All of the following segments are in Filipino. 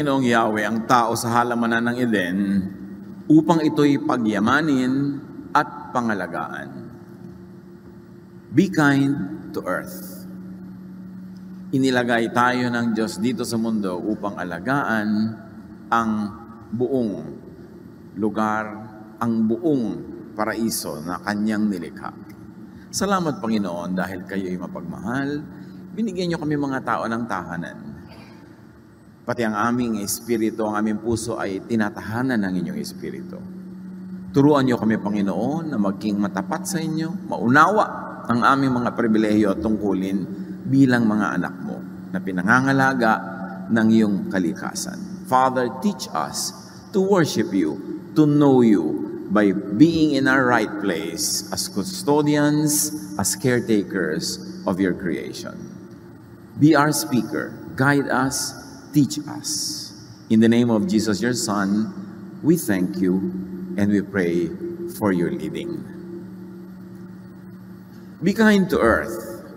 Panginoong Yahweh ang tao sa halamanan ng Eden upang ito'y pagyamanin at pangalagaan. Be kind to earth. Inilagay tayo ng Diyos dito sa mundo upang alagaan ang buong lugar, ang buong paraiso na Kanyang nilikha. Salamat, Panginoon, dahil kayo'y mapagmahal. Binigyan niyo kami mga tao ng tahanan. Pati ang aming espiritu, ang aming puso ay tinatahanan ng inyong espiritu. Turuan niyo kami, Panginoon, na maging matapat sa inyo, maunawa ang aming mga pribilehyo at tungkulin bilang mga anak mo na pinangangalaga ng iyong kalikasan. Father, teach us to worship you, to know you, by being in our right place as custodians, as caretakers of your creation. Be our speaker, guide us, teach us. In the name of Jesus, your Son, we thank you and we pray for your leading. Be kind to earth.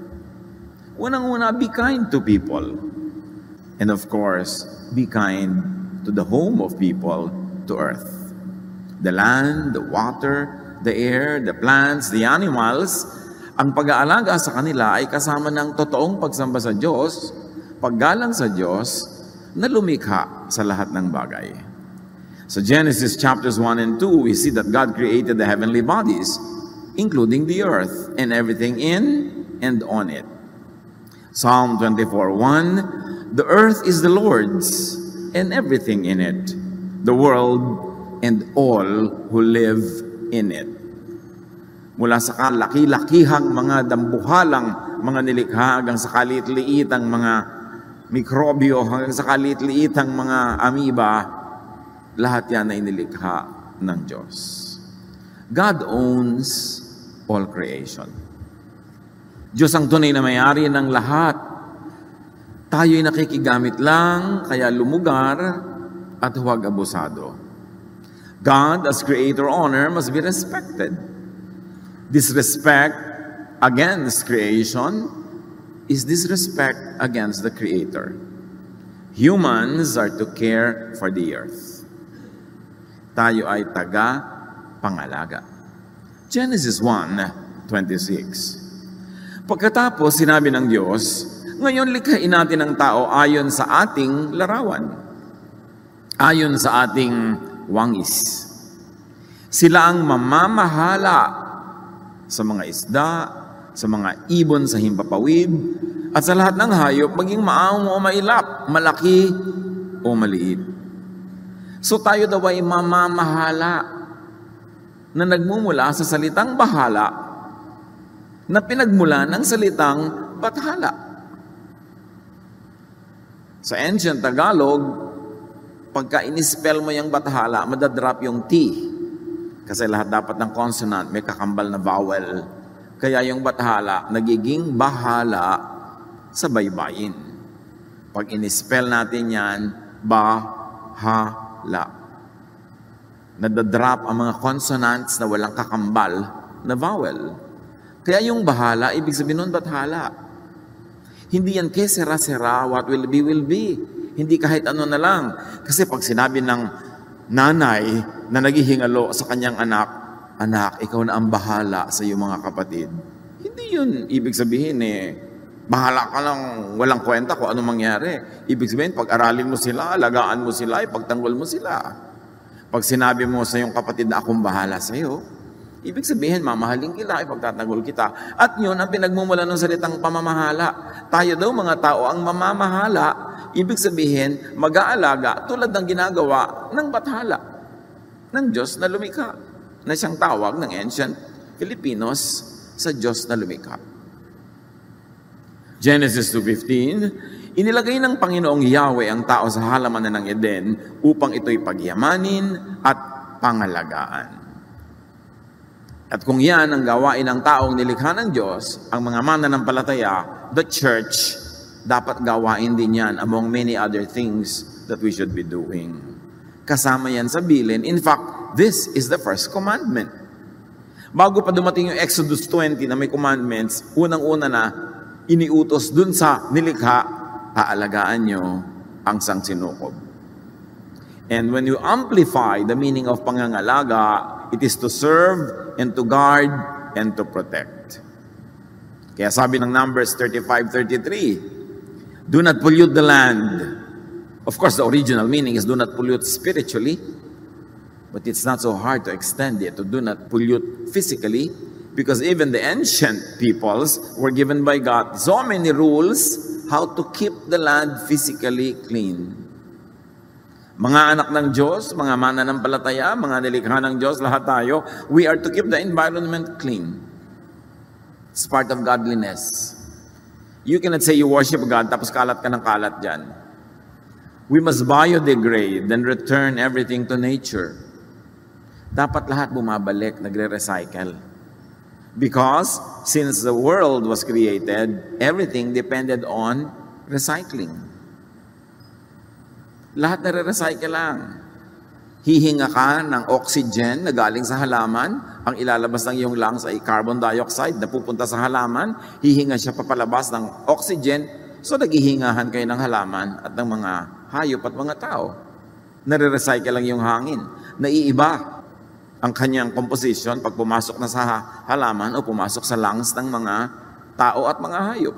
Unang-una, be kind to people. And of course, be kind to the home of people, to earth. The land, the water, the air, the plants, the animals, ang pag-aalaga sa kanila ay kasama ng totoong pagsamba sa Diyos, paggalang sa Diyos, na lumikha sa lahat ng bagay. So Genesis chapters 1 and 2, we see that God created the heavenly bodies, including the earth and everything in and on it. Psalm 24:1, the earth is the Lord's and everything in it, the world and all who live in it. Mula sa kalaki-lakihang mga dambuhalang mga nilikha hanggang sa kaliit-liitang mga mikrobyo, hanggang sa kaliit-liitang mga amoeba, lahat yan ay nilikha ng Diyos. God owns all creation. Diyos ang tunay na may-ari ng lahat. Tayo'y nakikigamit lang, kaya lumugar at huwag abusado. God, as creator owner, must be respected. Disrespect against creation is disrespect against the Creator. Humans are to care for the earth. Tayo ay taga-pangalaga. Genesis 1:26. Pagkatapos sinabi ng Diyos, ngayon likhain natin ang tao ayon sa ating larawan, ayon sa ating wangis. Sila ang mamamahala sa mga isda, sa mga ibon sa himpapawid, at sa lahat ng hayop, maging maamo o mailap, malaki o maliit. So tayo daw ay mamamahala na nagmumula sa salitang bahala na pinagmula ng salitang bathala. Sa ancient Tagalog, pagka inispell mo yung bathala, madadrop yung T. Kasi lahat dapat ng consonant may kakambal na vowel. Kaya yung bathala, nagiging bahala sa baybayin. Pag inispell natin yan, bahala. Nadadrop ang mga consonants na walang kakambal na vowel. Kaya yung bahala, ibig sabihin nun bathala. Hindi yan que sera-sera, what will be, will be. Hindi kahit ano na lang. Kasi pag sinabi ng nanay na naghihingalo sa kanyang anak, anak, ikaw na ang bahala sa iyong mga kapatid. Hindi yun ibig sabihin bahala ka lang, walang kwenta kung ano mangyari. Ibig sabihin, pag-aralin mo sila, alagaan mo sila, ipagtanggol mo sila. Pag sinabi mo sa iyong kapatid na akong bahala sa iyo, ibig sabihin, mamahalin kita, ipagtatanggol kita. At yun ang pinagmumula ng salitang pamamahala. Tayo daw mga tao ang mamamahala, ibig sabihin, mag-aalaga tulad ng ginagawa ng bathala ng Diyos na lumikha, na siyang tawag ng ancient Filipinos sa Diyos na lumikha. Genesis 2:15, inilagay ng Panginoong Yahweh ang tao sa halamanan ng Eden upang ito'y pagyamanin at pangalagaan. At kung yan ang gawain ng taong nilikha ng Diyos, ang mga mananampalataya, the church, dapat gawain din yan among many other things that we should be doing. Kasama yan sa bilin. In fact, this is the first commandment. Bago pa dumating yung Exodus 20 na may commandments, unang-una na iniutos dun sa nilikha, aalagaan nyo ang sangsinukob. And when you amplify the meaning of pangangalaga, it is to serve and to guard and to protect. Kaya sabi ng Numbers 35:33, do not pollute the land. Of course, the original meaning is do not pollute spiritually, but it's not so hard to extend it to do not pollute physically, because even the ancient peoples were given by God so many rules how to keep the land physically clean. Mga anak ng Diyos, mga mananampalataya, mga nilikha ng Diyos, lahat tayo, we are to keep the environment clean. It's part of godliness. You cannot say you worship God tapos kalat ka ng kalat dyan. We must biodegrade and return everything to nature. Dapat lahat bumabalik, nagre-recycle. Because since the world was created, everything depended on recycling. Lahat nare-recycle lang. Hihinga ka ng oxygen na galing sa halaman, ang ilalabas ng iyong lungs ay carbon dioxide na pupunta sa halaman, hihinga siya papalabas ng oxygen, so naghihingahan kayo ng halaman at ng mga hayop at mga tao. Nare-recycle lang yung hangin. Naiiba ang kanyang composition pag pumasok na sa halaman o pumasok sa lungs ng mga tao at mga hayop.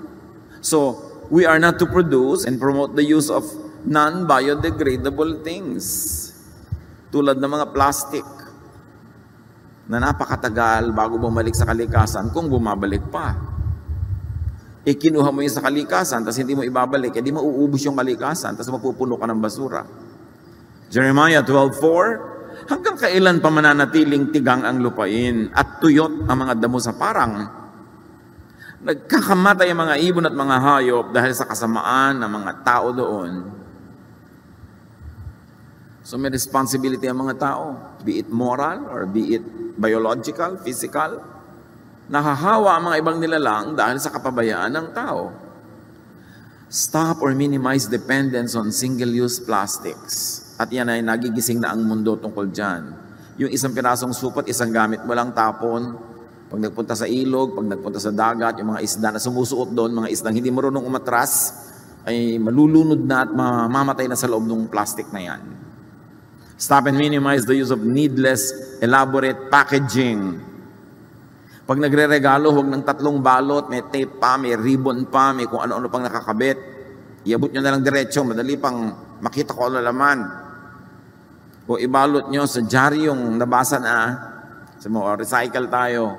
So, we are not to produce and promote the use of non-biodegradable things. Tulad ng mga plastic na napakatagal bago bumalik sa kalikasan kung bumabalik pa. Kinuha mo yun sa kalikasan tapos hindi mo ibabalik, hindi mauubos yung kalikasan tapos mapupuno ka ng basura. Jeremiah 12:4, hanggang kailan pa mananatiling tigang ang lupain at tuyot ang mga damo sa parang? Nagkakamatay ang mga ibon at mga hayop dahil sa kasamaan ng mga tao doon. So may responsibility ang mga tao, be it moral or be it biological, physical. Nahahawa ang mga ibang nilalang dahil sa kapabayaan ng tao. Stop or minimize dependence on single-use plastics. At yan ay nagigising na ang mundo tungkol dyan. Yung isang pirasong supot, isang gamit mo lang tapon. Pag nagpunta sa ilog, pag nagpunta sa dagat, yung mga isda na sumusuot doon, mga isdang hindi marunong umatras, ay malulunod na at mamamatay na sa loob ng plastic na yan. Stop and minimize the use of needless, elaborate packaging. Pag nagre-regalo, huwag ng 3 balot, may tape pa, may ribbon pa, may kung ano-ano pang nakakabit. Iabot nyo na lang diretso, madali pang makita ko ano laman. O ibalot nyo sa diaryong nabasa na, sa mga recycle tayo.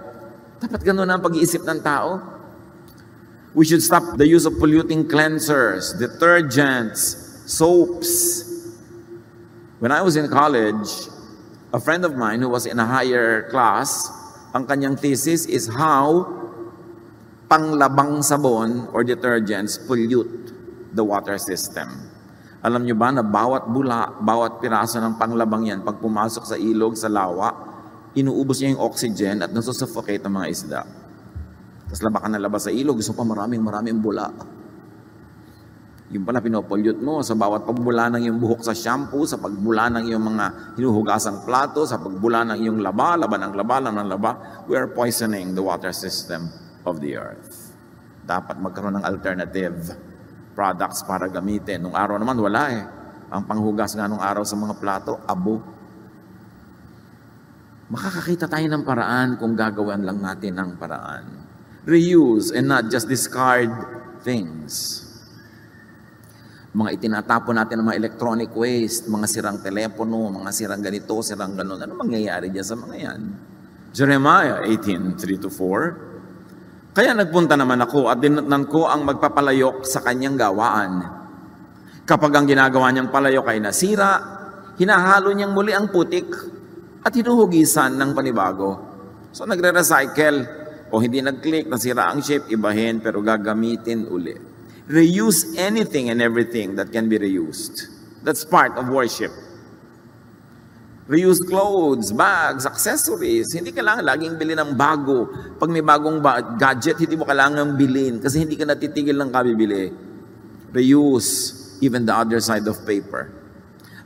Dapat ganun ang pag-iisip ng tao. We should stop the use of polluting cleansers, detergents, soaps. When I was in college, a friend of mine who was in a higher class, ang kanyang thesis is how panglabang sabon or detergents pollute the water system. Alam nyo ba na bawat bula, bawat piraso ng panglabang yan, pag pumasok sa ilog, sa lawa, inuubos niya yung oxygen at nasusuffocate ang mga isda. Tapos laba ka na labas sa ilog, gusto pa maraming bula. Yung pala pinopollute mo sa bawat pagbula ng iyong buhok sa shampoo, sa pagbula ng iyong mga hinuhugasang plato, sa pagbula ng iyong laba ng laba, we are poisoning the water system of the earth. Dapat magkaroon ng alternative products para gamitin. Nung araw naman, wala eh. Ang panghugas nga nung araw sa mga plato, abo. Makakakita tayo ng paraan kung gagawan lang natin ng paraan. Reuse and not just discard things. Mga itinatapon natin ng mga electronic waste, mga sirang telepono, mga sirang ganito, sirang ganon. Ano mangyayari dyan sa mga yan? Jeremiah 18:3-4. Kaya nagpunta naman ako at dinatnan ko ang magpapalayok sa kanyang gawaan. Kapag ang ginagawa niyang palayok ay nasira, hinahalo niyang muli ang putik at hinuhugisan ng panibago. So nagre-recycle o hindi nag-click, nasira ang shape, ibahin pero gagamitin uli. Reuse anything and everything that can be reused. That's part of worship. Reuse clothes, bags, accessories. Hindi kailangan laging bilhin ng bago. Pag may bagong gadget, hindi mo kailangan bilhin kasi hindi ka natitigil ng kabibili. Reuse even the other side of paper.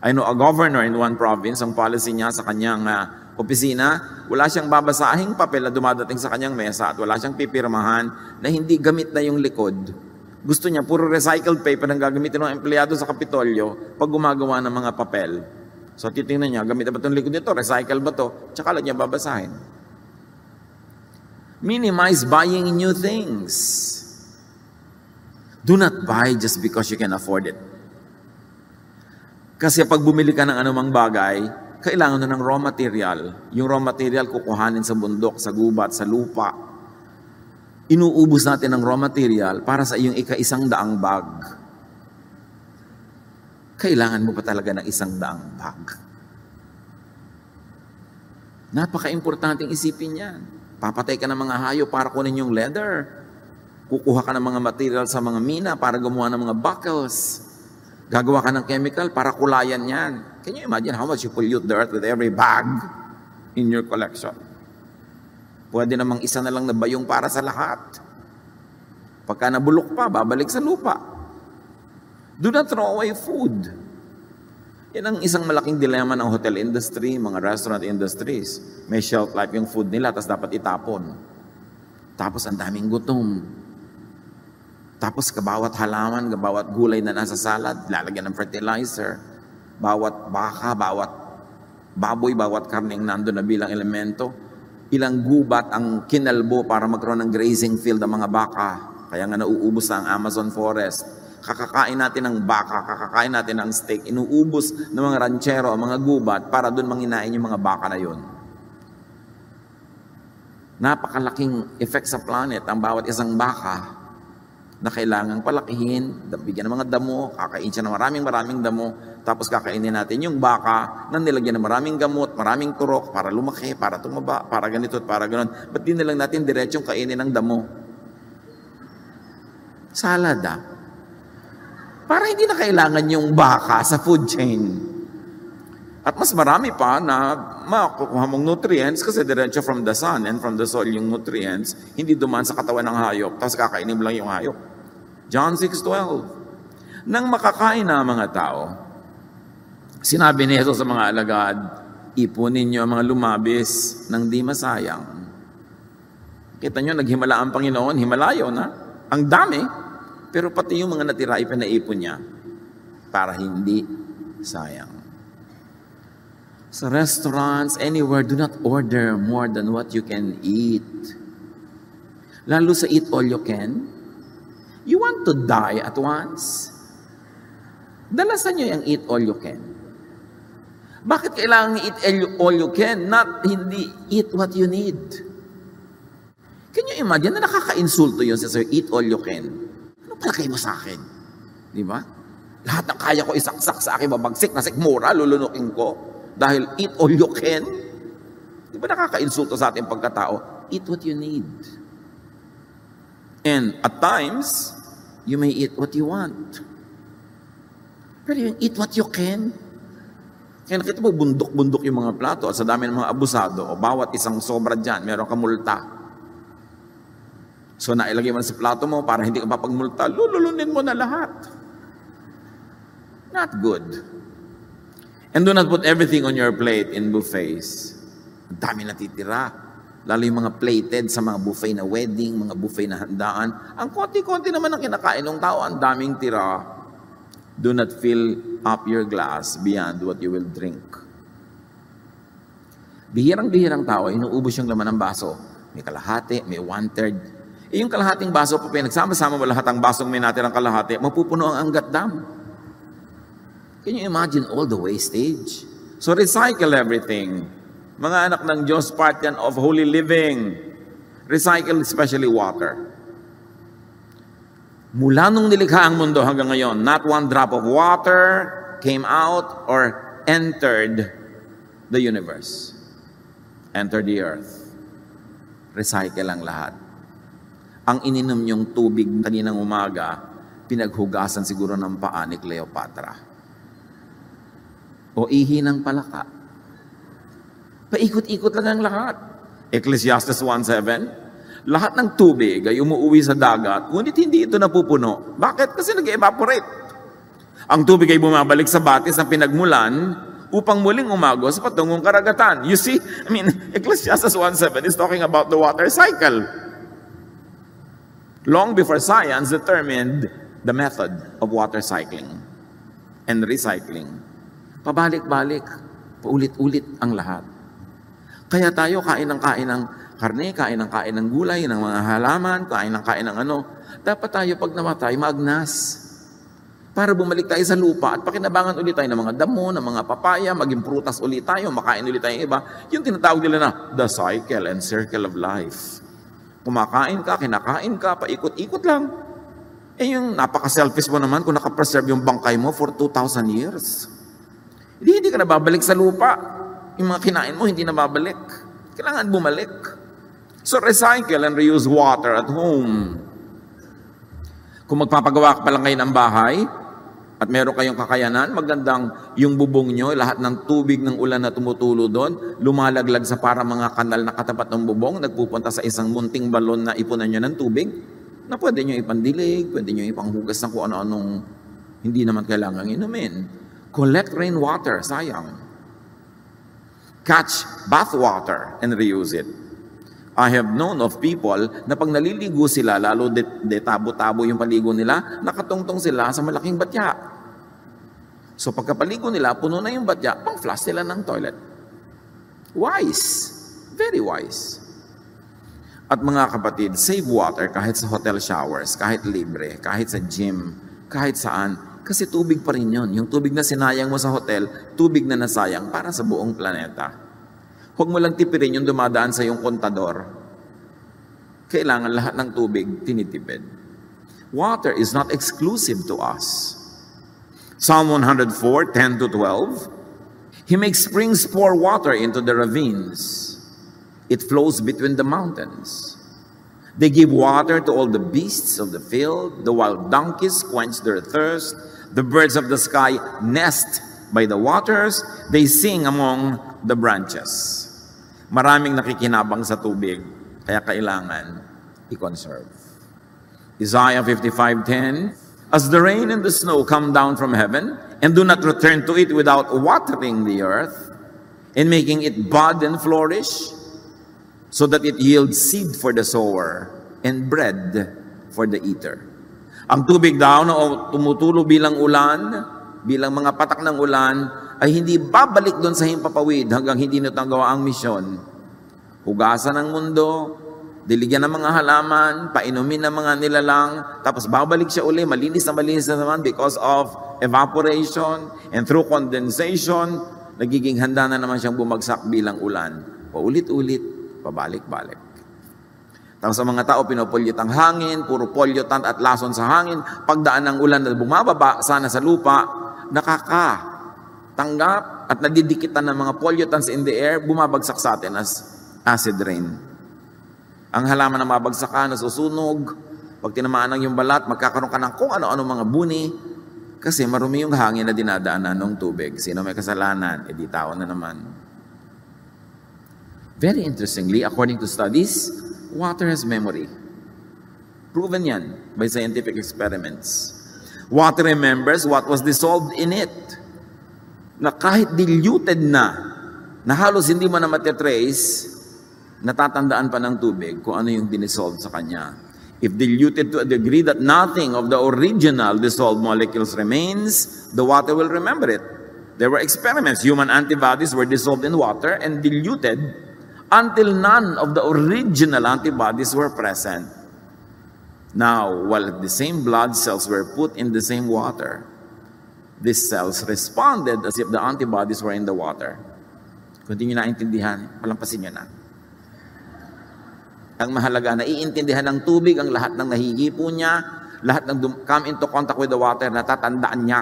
I know a governor in one province, ang policy niya sa kanyang opisina, wala siyang babasahing papel na dumadating sa kanyang mesa at wala siyang pipirmahan na hindi gamit na yung likod. Gusto niya, puro recycled paper ang gagamitin ng empleyado sa Kapitolyo pag gumagawa ng mga papel. So titingnan niya, gamit na ba itong likod nito? Recycle ba ito? Tsaka lang niya babasahin. Minimize buying new things. Do not buy just because you can afford it. Kasi pag bumili ka ng anumang bagay, kailangan na ng raw material. Yung raw material kukuhanin sa bundok, sa gubat, sa lupa. Inuubos natin ng raw material para sa iyong ika-100 bag. Kailangan mo pa talaga ng 100 bag. Napaka-importanting isipin yan. Papatay ka ng mga hayop para kunin yung leather. Kukuha ka ng mga material sa mga mina para gumawa ng mga buckles. Gagawa ka ng chemical para kulayan yan. Can you imagine how much you pollute the earth with every bag in your collection? Pwede namang isa na lang na bayong para sa lahat. Pagka nabulok pa, babalik sa lupa. Do not throw away food. Yan ang isang malaking dilema ng hotel industry, mga restaurant industries. May shelf life yung food nila, tapos dapat itapon. Tapos ang daming gutom. Tapos kabawat halaman, kabawat gulay na nasa salad, lalagyan ng fertilizer. Bawat baka, bawat baboy, bawat karneng nando na bilang elemento. Ilang gubat ang kinalbo para magkaroon ng grazing field ng mga baka. Kaya nga nauubos na ang Amazon forest. Kakakain natin ng baka, kakakain natin ng steak. Inuubos ng mga ranchero, mga gubat para doon manginain yung mga baka na yun. Napakalaking effect sa planet ang bawat isang baka na kailangang palakihin, bigyan ng mga damo, kakain siya ng maraming damo, tapos kakainin natin yung baka na nilagyan ng maraming gamot, maraming turok para lumaki, para tumaba, para ganito at para ganon. Ba't di nilang natin diretsong kainin ng damo? Salad Para hindi na kailangan yung baka sa food chain. At mas marami pa na makukuha mong nutrients kasi diretso from the sun and from the soil yung nutrients, hindi dumaan sa katawan ng hayop, tapos kakainin mo lang yung hayop. John 6:12. Nang makakain na mga tao, sinabi ni Jesus sa mga alagad, ipunin niyo ang mga lumabis nang di masayang. Kita niyo, naghimala ang Panginoon, himalayo na. Ang dami, pero pati yung mga natira ipinaipon niya para hindi sayang. Sa restaurants, anywhere, do not order more than what you can eat. Lalo sa eat all you can. You want to die at once? Dalasan nyo yung eat all you can. Bakit kailangan eat all you can, not hindi eat what you need? Can you imagine na nakaka-insulto yun sa eat all you can? Ano palagay mo sa akin? Di ba? Lahat ng kaya ko isaksak sa akin, babagsik na sikmura, lulunukin ko. Dahil eat all you can. Di ba nakaka-insulto sa ating pagkatao? Eat what you need. And at times, you may eat what you want. Pero yung eat what you can. Kaya nakita mo, bundok-bundok yung mga plato at sa dami ng mga abusado, o bawat isang sobra dyan, meron kang multa. So nailagay mo na sa plato mo para hindi ka papagmulta, lululunin mo na lahat. Not good. And do not put everything on your plate in buffets. Ang dami natitira. Lalo yung mga plated sa mga buffet na wedding, mga buffet na handaan. Ang konti-konti naman ang kinakain ng tao, ang daming tira. Do not fill up your glass beyond what you will drink. Bihirang-bihirang tao, inuubos yung laman ng baso. May kalahati, may 1/3. Yung kalahating baso, pa pinagsama-sama mo lahat ang basong may natirang kalahati, mapupuno ang Angat Dam. Can you imagine all the wastage? So recycle everything. Mga anak ng Diyos, part yan of holy living. Recycle especially water. Mula nung nilikha ang mundo hanggang ngayon, not one drop of water came out or entered the universe. Entered the earth. Recycle ang lahat. Ang ininom yung tubig kaninang umaga, pinaghugasan siguro ng paa ni Cleopatra. O ihi ng palaka. Paikot-ikot lang ang lahat. Ecclesiastes 1:7, lahat ng tubig ay umuuwi sa dagat, ngunit hindi ito napupuno. Bakit? Kasi nag-evaporate. Ang tubig ay bumabalik sa batis ng pinagmulan upang muling umagos sa patungong karagatan. You see, Ecclesiastes 1:7 is talking about the water cycle. Long before science determined the method of water cycling and recycling. Pabalik-balik. Paulit-ulit ang lahat. Kaya tayo kain ng karne, kain ng gulay, ng mga halaman, kain ng ano. Dapat tayo pag namatay, magnas. Para bumalik tayo sa lupa at pakinabangan ulit tayo ng mga damo, ng mga papaya, maging prutas ulit tayo, makain ulit tayo iba. Yung tinatawag nila na the cycle and circle of life. Kumakain ka, kinakain ka, paikot-ikot lang. Yung napaka-selfish mo naman kung nakapreserve yung bangkay mo for 2,000 years. Hindi ka na babalik sa lupa. Yung mga kinain mo, hindi na babalik. Kailangan bumalik. So recycle and reuse water at home. Kung magpapagawa ka pa lang kayo ng bahay, at meron kayong kakayanan, magandang yung bubong nyo, lahat ng tubig ng ulan na tumutulo doon, lumalaglag sa para mga kanal na katapat ng bubong, nagpupunta sa isang munting balon na ipunan nyo ng tubig, na pwede nyo ipandilig, pwede nyo ipanghugas ng kung ano-anong hindi naman kailangang inumin. Collect rainwater, sayang. Catch bath water and reuse it. I have known of people na pag naliligo sila, lalo tabo-tabo yung paligo nila, nakatungtong sila sa malaking batya. So pagkapaligo nila, puno na yung batya, pang-flush sila ng toilet. Wise. Very wise. At mga kapatid, save water kahit sa hotel showers, kahit libre, kahit sa gym, kahit saan. Kasi tubig pa rin yun. Yung tubig na sinayang mo sa hotel, tubig na nasayang para sa buong planeta. Huwag mo lang tipirin yung dumadaan sa iyong kontador. Kailangan lahat ng tubig tinitipid. Water is not exclusive to us. Psalm 104, 10-12. He makes springs pour water into the ravines. It flows between the mountains. They give water to all the beasts of the field. The wild donkeys quench their thirst. The birds of the sky nest by the waters. They sing among the branches. Maraming nakikinabang sa tubig, kaya kailangan i-conserve. Isaiah 55:10, as the rain and the snow come down from heaven, and do not return to it without watering the earth, and making it bud and flourish, so that it yields seed for the sower, and bread for the eater. Ang tubig daw na tumutulo bilang ulan, bilang mga patak ng ulan, ay hindi babalik doon sa himpapawid hanggang hindi natagawa ang misyon. Hugasan ng mundo, diligyan ng mga halaman, painumin ng mga nilalang, tapos babalik siya uli, malinis na naman because of evaporation and through condensation, nagiging handa na naman siyang bumagsak bilang ulan. Paulit-ulit, pabalik-balik. Tapos sa mga tao, pinopolyut ang hangin, puro pollutant at lason sa hangin, pagdaan ng ulan na bumababa sana sa lupa, nakakatanggap at nadidikitan ng mga pollutants in the air, bumabagsak sa atin as acid rain. Ang halaman na mabagsak ka, nasusunog, pag tinamaan ng yung balat, magkakaroon ka ng kung ano-ano mga buni, kasi marumi yung hangin na dinadaanan ng tubig. Sino may kasalanan? Di tao na naman. Very interestingly, according to studies, water has memory. Proven yan by scientific experiments. Water remembers what was dissolved in it. Na kahit diluted na halos hindi mo na matitrace, natatandaan pa ng tubig kung ano yung dinissolve sa kanya. If diluted to a degree that nothing of the original dissolved molecules remains, the water will remember it. There were experiments. Human antibodies were dissolved in water and diluted until none of the original antibodies were present. Now, while the same blood cells were put in the same water, these cells responded as if the antibodies were in the water. Kung hindi nyo naintindihan, palampasin nyo na. Ang mahalaga, naiintindihan ng tubig ang lahat ng nahihipo niya, lahat ng come into contact with the water, natatandaan niya.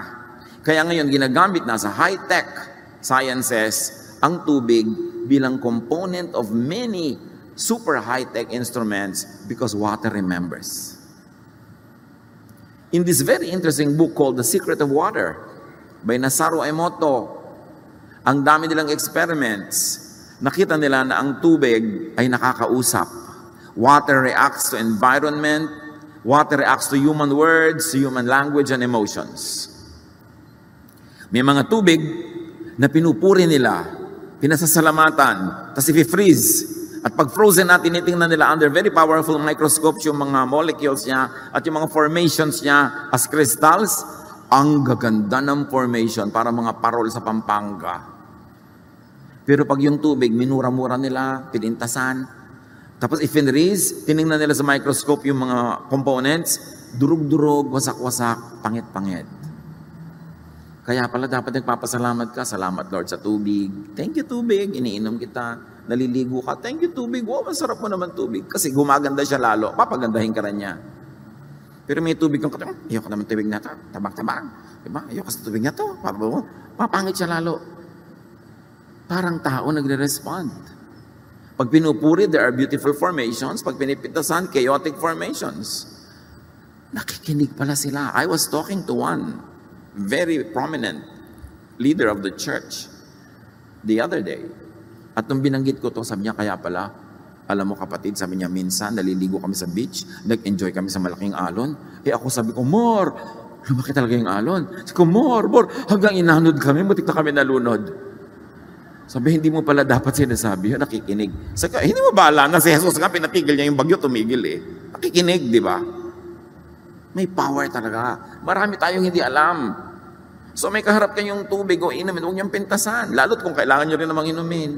Kaya ngayon, ginagamit na sa high-tech sciences ang tubig bilang component of many super high-tech instruments because water remembers. In this very interesting book called The Secret of Water by Masaru Emoto, ang dami nilang experiments, nakita nila na ang tubig ay nakakausap. Water reacts to environment, water reacts to human words, to human language and emotions. May mga tubig na pinupuri nila, pinasasalamatan, tapos i-freeze. At pag frozen natin, tinitingnan nila under very powerful microscopes yung mga molecules niya at yung mga formations niya as crystals. Ang gaganda ng formation, para mga parol sa Pampanga. Pero pag yung tubig, minura-mura nila, pinintasan. Tapos if in-raise, tinignan nila sa microscope yung mga components, durug-durug, wasak-wasak, pangit-pangit. Kaya pala dapat nagpapasalamat ka. Salamat Lord sa tubig. Thank you tubig, iniinom kita. Naliligo ka. Thank you tubig. Wow, masarap mo naman tubig. Kasi gumaganda siya lalo. Papagandahin ka rin niya. Pero may tubig kang katulad, ayoko naman tubig na ito. Tabang-tabang. Diba? Ayoko sa tubig na ito. Papangit siya lalo. Parang tao nagre-respond. Pag pinupuri, there are beautiful formations. Pag pinipitasan, chaotic formations. Nakikinig pala sila. I was talking to one very prominent leader of the church the other day. At nung binanggit ko ito, sabi niya, kaya pala, alam mo kapatid, sabi niya, minsan naliligo kami sa beach, nag-enjoy kami sa malaking alon. Ako sabi ko, more! Lumaki talaga yung alon. Sabi ko, more! Hanggang inanod kami, butik na kami nalunod. Sabi, hindi mo pala dapat sinasabi yun, nakikinig. Sabi ko, hindi mo bahala na si Jesus nga, pinatigil niya yung bagyo, tumigil eh. Nakikinig, di ba? May power talaga. Marami tayong hindi alam. So may kaharap kayong tubig o inumin, huwag niyong pintasan. Lalo't kung kailangan niyo rin namang inumin.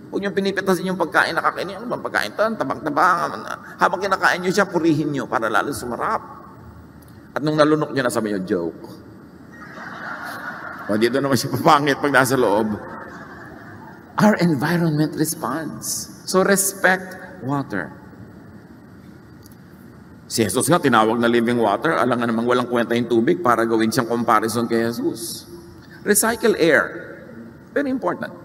Huwag niyong pinipitasin yung pagkain na kakainin. Ano bang pagkain ito? Tabang-tabang. Habang kinakain niyo siya, purihin niyo para lalo sumarap. At nung nalunok niyo na, sabi niyo, joke. O dito naman siya papangit pag nasa loob. Our environment responds. So respect water. Si Jesus nga tinawag na living water. Alam nga namang walang kwenta yung tubig para gawin siyang comparison kay Jesus. Recycle air. Very important.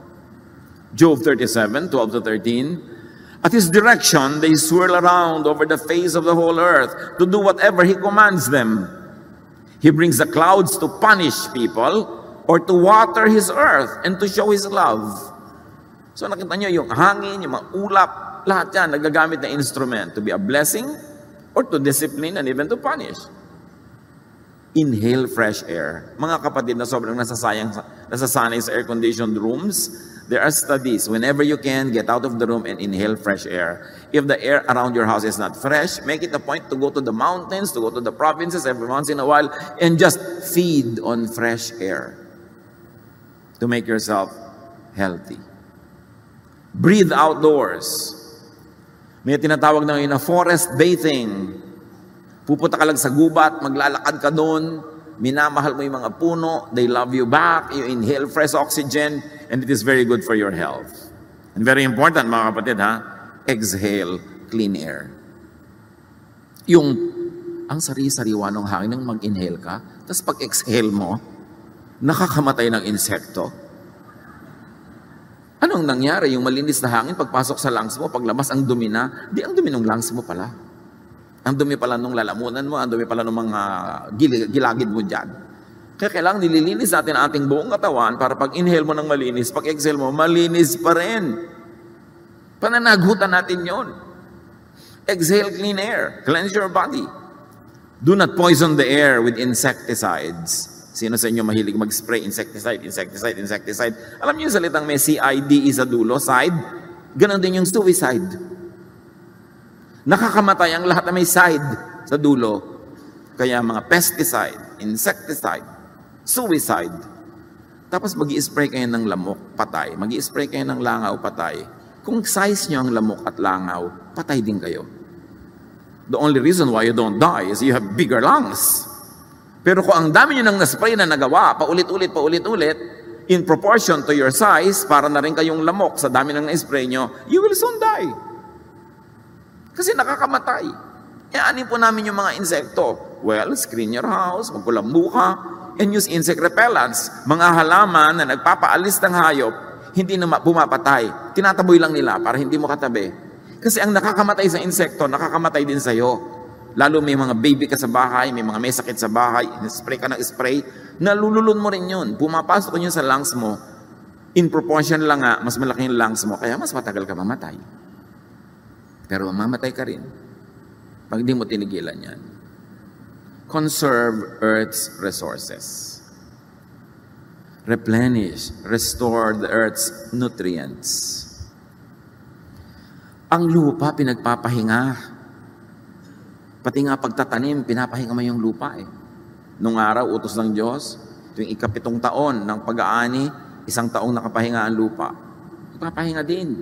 Job 37, 12-13. At His direction, they swirl around over the face of the whole earth to do whatever He commands them. He brings the clouds to punish people or to water His earth and to show His love. So nakita niyo yung hangin, yung mga ulap, lahat yan nagagamit na instrument to be a blessing or to discipline and even to punish. Inhale fresh air. Mga kapatid na sobrang nasasanay sa air-conditioned rooms, there are studies. Whenever you can, get out of the room and inhale fresh air. If the air around your house is not fresh, make it a point to go to the mountains, to go to the provinces every once in a while, and just feed on fresh air to make yourself healthy. Breathe outdoors. May tinatawag na yun na forest bathing. Pupunta ka lang sa gubat, maglalakad ka doon, minamahal mo yung mga puno, they love you back, you inhale fresh oxygen, and it is very good for your health. And very important mga kapatid exhale clean air. Yung ang sari-sariwa ng hangin nang mag-inhale ka, tapos pag-exhale mo, nakakamatay ng insekto. Anong nangyari? Yung malinis na hangin, pagpasok sa lungs mo, paglabas ang dumi na, di ang dumi ng lungs mo pala. Ang dumi pala nung lalamunan mo, ang dumi pala ng mga gilagid mo dyan. Kaya kailangan nililinis natin ang ating buong katawan para pag inhale mo ng malinis, pag exhale mo, malinis pa rin. Pananagutan natin yon. Exhale clean air. Cleanse your body. Do not poison the air with insecticides. Sino sa inyo mahilig mag-spray insecticide? Alam niyo yung salitang may CIDE sa dulo, side? Ganon din yung suicide. Nakakamatay ang lahat na may side sa dulo. Kaya mga pesticide, insecticide, suicide. Tapos mag-i-spray kayo ng lamok, patay. Mag-i-spray kayo ng langaw, patay. Kung size nyo ang lamok at langaw, patay din kayo. The only reason why you don't die is you have bigger lungs. Pero kung ang dami nyo nang na-spray na nagawa, paulit-ulit, in proportion to your size, para na rin kayong lamok sa dami nang na-spray nyo, you will soon die. Kasi nakakamatay. Anin po namin yung mga insekto. Well, screen your house, magkulambu ka, and use insect repellents. Mga halaman na nagpapaalis ng hayop, hindi na pumapatay. Tinataboy lang nila para hindi mo katabi. Kasi ang nakakamatay sa insekto, nakakamatay din sa'yo. Lalo may mga baby ka sa bahay, may mga may sakit sa bahay, spray ka ng spray, nalululun mo rin yun. Pumapasok yun sa lungs mo. In proportion lang nga, mas malaki yung lungs mo, kaya mas matagal ka mamatay. Pero mamatay ka rin pag di mo tinigilan yan. Conserve Earth's resources. Replenish, restore the Earth's nutrients. Ang lupa pinagpapahinga. Pati nga pagtatanim, pinapahinga mo yung lupa eh. Nung araw, utos ng Diyos, tuwing ika-7 taon ng pag-aani, 1 taong nakapahinga ang lupa. Ipapahinga din.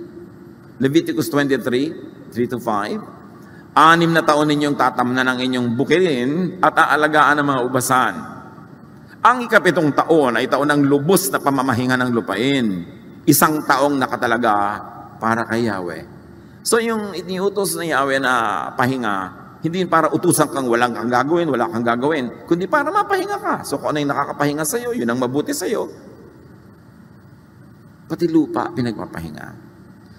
Leviticus 23, 3-5, 6 na taon ninyong tatamnan ang inyong bukirin at aalagaan ang mga ubasan. Ang ikapitong taon ay taon ng lubos na pamamahinga ng lupain. 1 taong nakatalaga para kay Yahweh. So yung iniutos na Yahweh na pahinga, hindi para utusan kang wala kang gagawin, kundi para mapahinga ka. So kung ano yung nakakapahinga sa'yo, yun ang mabuti sa'yo. Pati lupa, pinagpapahinga.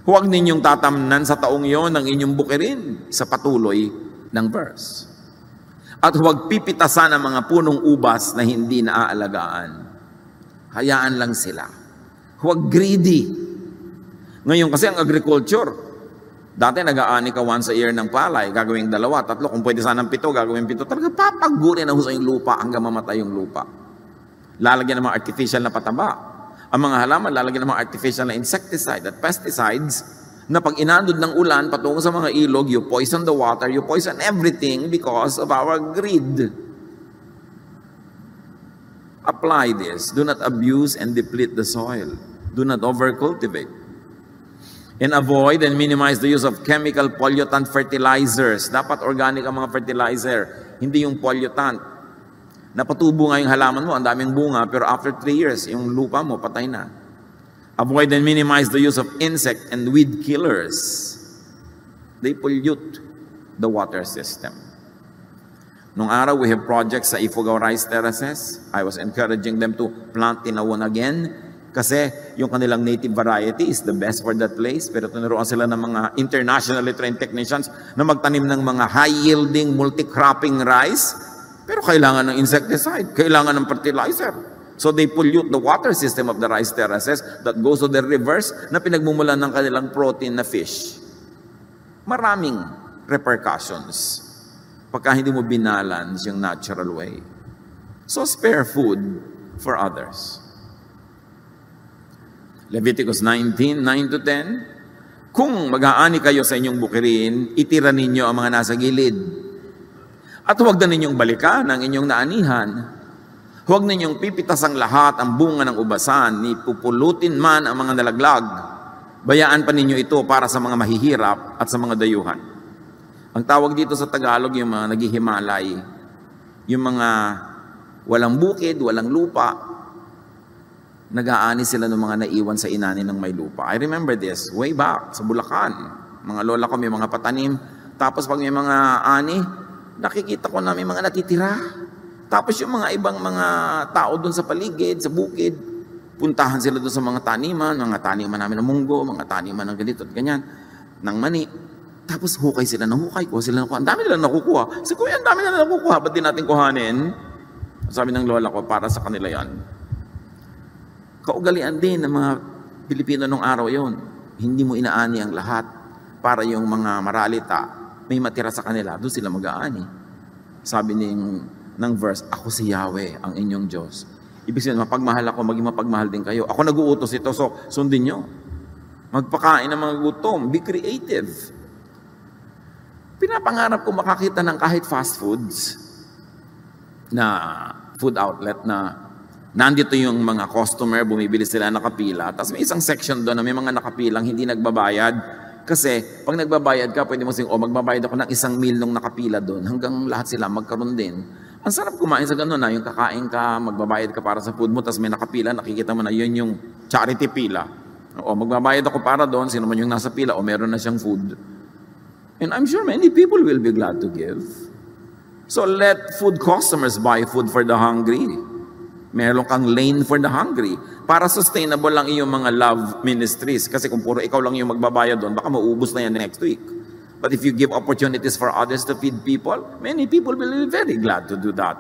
Huwag ninyong tatamnan sa taong yon ang inyong bukirin sa patuloy ng verse. At huwag pipitasan ang mga punong ubas na hindi naaalagaan. Hayaan lang sila. Huwag greedy. Ngayon kasi ang agriculture, dati nag-aani ka once a year ng palay, gagawing 2, 3, kung pwede sanang 7, gagawing 7. Talaga papagurin na husay yung lupa hanggang mamatay yung lupa. Lalagyan ng mga artificial na pataba. Ang mga halaman, lalagyan ng mga artificial na insecticide at pesticides na pag inandod ng ulan patungo sa mga ilog, you poison the water, you poison everything because of our greed. Apply this. Do not abuse and deplete the soil. Do not overcultivate. And avoid and minimize the use of chemical pollutant fertilizers. Dapat organic ang mga fertilizer, hindi yung pollutant. Napatubo nga yung halaman mo, ang daming bunga, pero after 3 years, yung lupa mo, patay na. Avoid and minimize the use of insect and weed killers. They pollute the water system. Nung araw, we have projects sa Ifugao Rice Terraces. I was encouraging them to plant tinawon again kasi yung kanilang native variety is the best for that place. Pero tinuruan sila ng mga internationally trained technicians na magtanim ng mga high-yielding, multi-cropping rice. Pero kailangan ng insecticide, kailangan ng fertilizer. So they pollute the water system of the rice terraces that goes to the rivers na pinagmumulan ng kanilang protein na fish. Maraming repercussions pagka hindi mo binalance yung natural way. So spare food for others. Leviticus 19, 9-10, kung mag-aani kayo sa inyong bukirin, itira ninyo ang mga nasa gilid. At huwag na ninyong balikan ang inyong naanihan. Huwag ninyong pipitas ang lahat ang bunga ng ubasan, ni pupulutin man ang mga nalaglag. Bayaan pa ninyo ito para sa mga mahihirap at sa mga dayuhan. Ang tawag dito sa Tagalog, yung mga naghihimalay, yung mga walang bukid, walang lupa, nag-aani sila ng mga naiwan sa inani ng may lupa. I remember this way back sa Bulacan. Mga lola ko may mga patanim. Tapos pag may mga ani, nakikita ko na may mga natitira. Tapos yung mga ibang mga tao doon sa paligid, sa bukid, puntahan sila doon sa mga taniman namin ng munggo, mga taniman ng ganito at ganyan, ng mani. Tapos hukay sila ng hukay, kuha sila ng kuha. Ang dami nila nakukuha. Sabi ko, ang dami nila nakukuha, ba't di natin kuhanin? Sabi ng lola ko, para sa kanila yan. Kaugalian din ng mga Pilipino nung araw yon. Hindi mo inaani ang lahat para yung mga maralita may matira sa kanila, doon sila mag-aani. Sabi ng verse, ako si Yahweh, ang inyong Diyos. Ibig sabihin, mapagmahal ako, maging mapagmahal din kayo. Ako nag-uutos ito, so sundin nyo. Magpakain ng mga gutom, be creative. Pinapangarap ko makakita ng kahit fast foods na food outlet na nandito yung mga customer, bumibili sila nakapila, tapos may isang section doon na may mga nakapilang hindi nagbabayad. Kasi pag nagbabayad ka, pwede mo sing, magbabayad ako ng 1 meal nung nakapila doon hanggang lahat sila magkaroon din. Ang sarap kumain sa gano'n na yung kakain ka, magbabayad ka para sa food mo, tapos may nakapila, nakikita mo na yun yung charity pila. O magbabayad ako para doon, sino man yung nasa pila, o meron na siyang food. And I'm sure many people will be glad to give. So let food customers buy food for the hungry. Meron kang lane for the hungry. Para sustainable lang iyong mga love ministries. Kasi kung puro ikaw lang yung magbabayad doon, baka maubos na yan next week. But if you give opportunities for others to feed people, many people will be very glad to do that.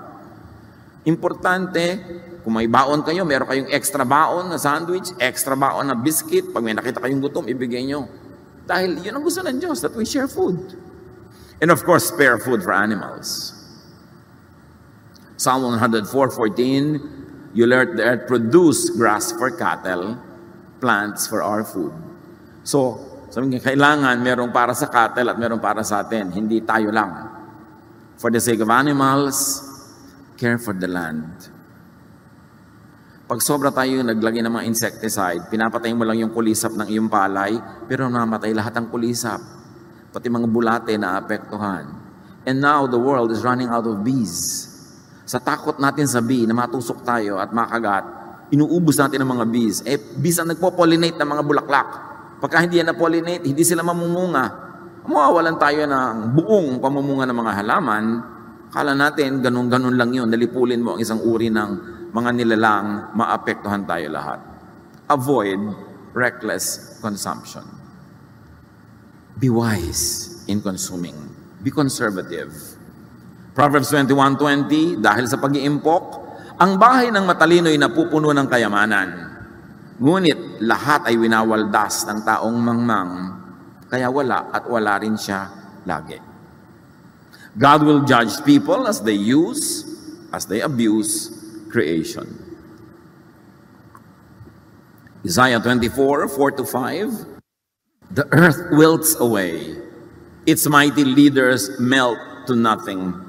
Importante, kung may baon kayo, meron kayong extra baon na sandwich, extra baon na biscuit. Pag may nakita kayong gutom, ibigay nyo. Dahil yun ang gusto ng Diyos, that we share food. And of course, spare food for animals. Psalm 104:14, you let the earth produce grass for cattle, plants for our food. So, sabi nga, kailangan merong para sa cattle at merong para sa atin. Hindi tayo lang. For the sake of animals, care for the land. Pag sobra tayo naglagay ng mga insecticide, pinapatay mo lang yung kulisap ng iyong palay, pero namatay lahat ng kulisap. Pati mga bulate na apektuhan. And now the world is running out of bees. Sa takot natin sa bee na matusok tayo at makagat, inuubos natin ang mga bees. Bees ang nagpo-pollinate ng mga bulaklak. Pagka hindi yan na-pollinate, hindi sila mamumunga. Mawawalan tayo ng buong pamumunga ng mga halaman. Kala natin, ganun-ganun lang yun. Nalipulin mo ang isang uri ng mga nilalang, maapektuhan tayo lahat. Avoid reckless consumption. Be wise in consuming. Be conservative. Proverbs 21:20, dahil sa pag-iimpok, ang bahay ng matalino ay napupuno ng kayamanan. Ngunit lahat ay winawaldas ng taong mangmang, kaya wala at wala rin siya lagi. God will judge people as they abuse creation. Isaiah 24:4-5, the earth wilts away, its mighty leaders melt to nothing.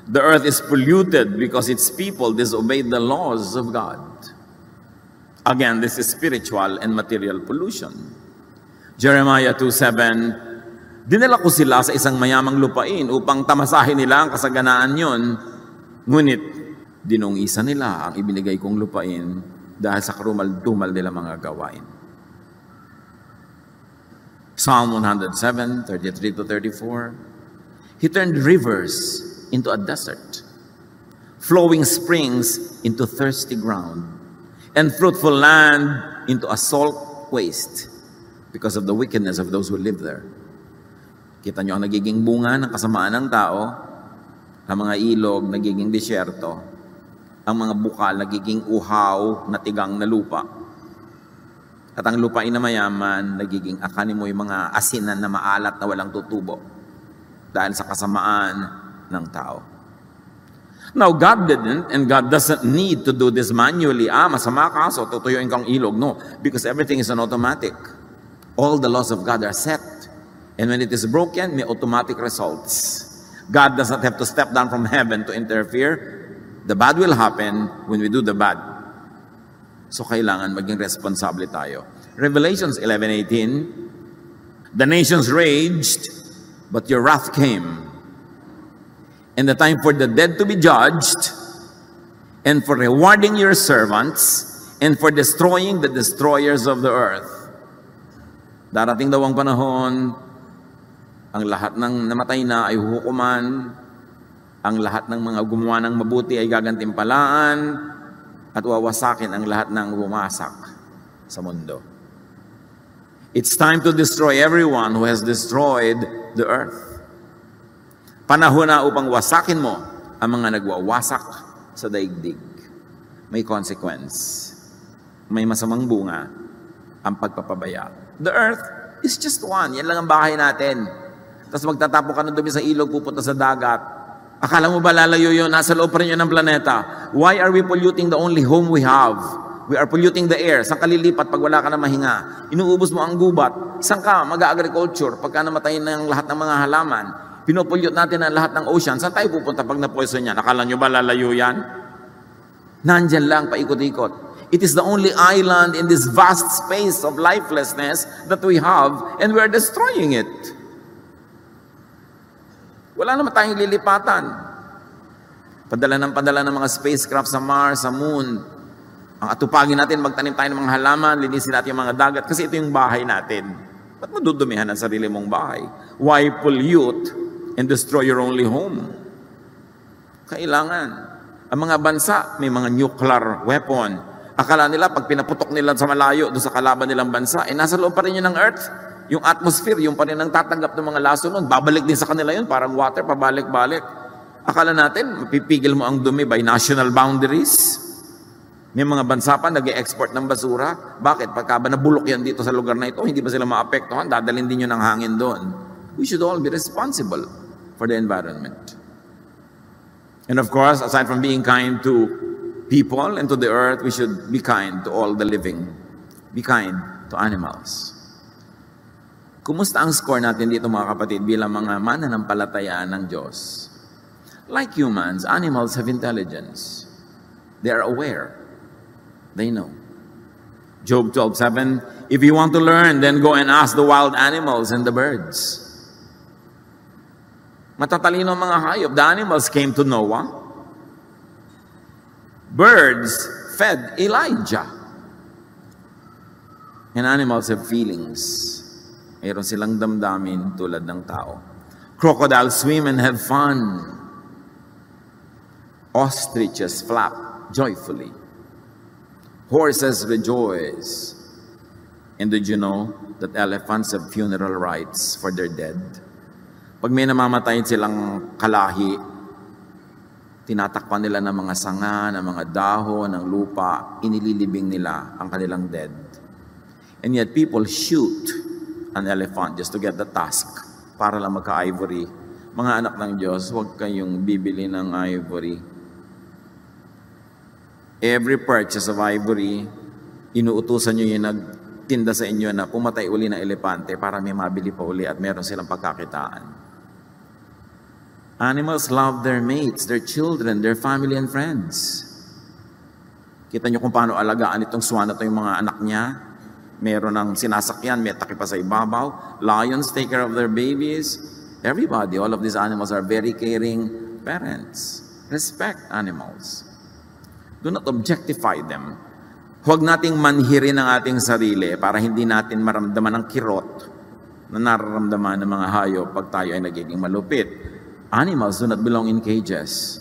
The earth is polluted because its people disobeyed the laws of God. Again, this is spiritual and material pollution. Jeremiah 2:7, dinala ko sila sa isang mayamang lupain upang tamasahin nila ang kasaganaan yon. Ngunit, dinungisa nila ang ibinigay kong lupain dahil sa karumal-dumal nila mga gawain. Psalm 107:33-34, He turned rivers into a desert, flowing springs into thirsty ground, and fruitful land into a salt waste because of the wickedness of those who live there. Kita nyo ang nagiging bunga ng kasamaan ng tao, ang mga ilog nagiging disyerto, ang mga bukal nagiging uhaw na tigang na lupa, at ang lupain na mayaman nagiging akanin mo yung mga asinan na maalat na walang tutubo dahil sa kasamaan ng tao. Now, God didn't and God doesn't need to do this manually. Masama ka, so tutuyuin kang ilog. No, because everything is an automatic. All the laws of God are set. And when it is broken, may automatic results. God does not have to step down from heaven to interfere. The bad will happen when we do the bad. So, kailangan maging responsable tayo. Revelations 11:18, the nations raged, but your wrath came. And the time for the dead to be judged, and for rewarding your servants, and for destroying the destroyers of the earth. Darating daw ang panahon, ang lahat ng namatay na ay hukuman, ang lahat ng mga gumawa ng mabuti ay gagantimpalaan, at wawasakin ang lahat ng bumasak sa mundo. It's time to destroy everyone who has destroyed the earth. Panahon na upang wasakin mo ang mga nagwawasak sa daigdig. May consequence. May masamang bunga ang pagpapabaya. The earth is just one. Yan lang ang bahay natin. Tapos magtatapon ka ng dumi sa ilog, pupunta sa dagat. Akala mo ba lalayo yun? Nasa loob pa rin yun ng planeta. Why are we polluting the only home we have? We are polluting the air. Saan ka lilipat pag wala ka na mahinga? Inuubos mo ang gubat. Saan ka mag-agriculture pagka namatay na ang lahat ng mga halaman? Pinopollute natin ang lahat ng ocean. Saan tayo pupunta pag na-poison yan? Akala nyo ba lalayo yan? Nandyan lang, paikot-ikot. It is the only island in this vast space of lifelessness that we have, and we are destroying it. Wala naman tayong lilipatan. Padala ng mga spacecraft sa Mars, sa Moon. Ang atupagin natin, magtanim tayo ng mga halaman, linisin natin yung mga dagat, kasi ito yung bahay natin. Ba't mo dudumihan ang sarili mong bahay? Why pollute and destroy your only home? Kailangan. Ang mga bansa, may mga nuclear weapon. Akala nila, pag pinaputok nila sa malayo, doon sa kalaban nilang bansa, nasa loob pa rin yun ng Earth. Yung atmosphere, yung pa rin ang tatanggap ng mga laso nun. Babalik din sa kanila yun, parang water, pabalik-balik. Akala natin, mapipigil mo ang dumi by national boundaries. May mga bansa pa nag-e-export ng basura. Bakit? Pagka ba nabulok yan dito sa lugar na ito, hindi ba sila maapektuhan? Dadalhin din yun ng hangin doon. We should all be responsible for the environment. And of course, aside from being kind to people and to the earth, we should be kind to all the living. Be kind to animals. Kumusta ang score natin dito mga kapatid bilang mga mananampalataya ng Diyos? Like humans, animals have intelligence. They are aware. They know. Job 12:7, if you want to learn, then go and ask the wild animals and the birds. Matatalino ang mga hayop. The animals came to Noah. Birds fed Elijah. And animals have feelings. Mayroon silang damdamin tulad ng tao. Crocodiles swim and have fun. Ostriches flap joyfully. Horses rejoice. And did you know that elephants have funeral rites for their dead? Pag may namamatay silang kalahi, tinatakpan nila ng mga sanga, ng mga dahon, ng lupa, inililibing nila ang kanilang dead. And yet people shoot an elephant just to get the tusk para lang magka-ivory. Mga anak ng Diyos, huwag kayong bibili ng ivory. Every purchase of ivory, inuutusan nyo yung nagtinda sa inyo na pumatay uli ng elepante para may mabili pa uli at meron silang pagkakitaan. Animals love their mates, their children, their family and friends. Kita nyo kung paano alagaan itong swan at yung mga anak niya. Meron ng sinasakyan, may takip pa sa ibabaw. Lions take care of their babies. Everybody, all of these animals are very caring parents. Respect animals. Do not objectify them. Huwag nating manhirin ang ating sarili para hindi natin maramdaman ang kirot na nararamdaman ng mga hayop pag tayo ay nagiging malupit. Animals do not belong in cages.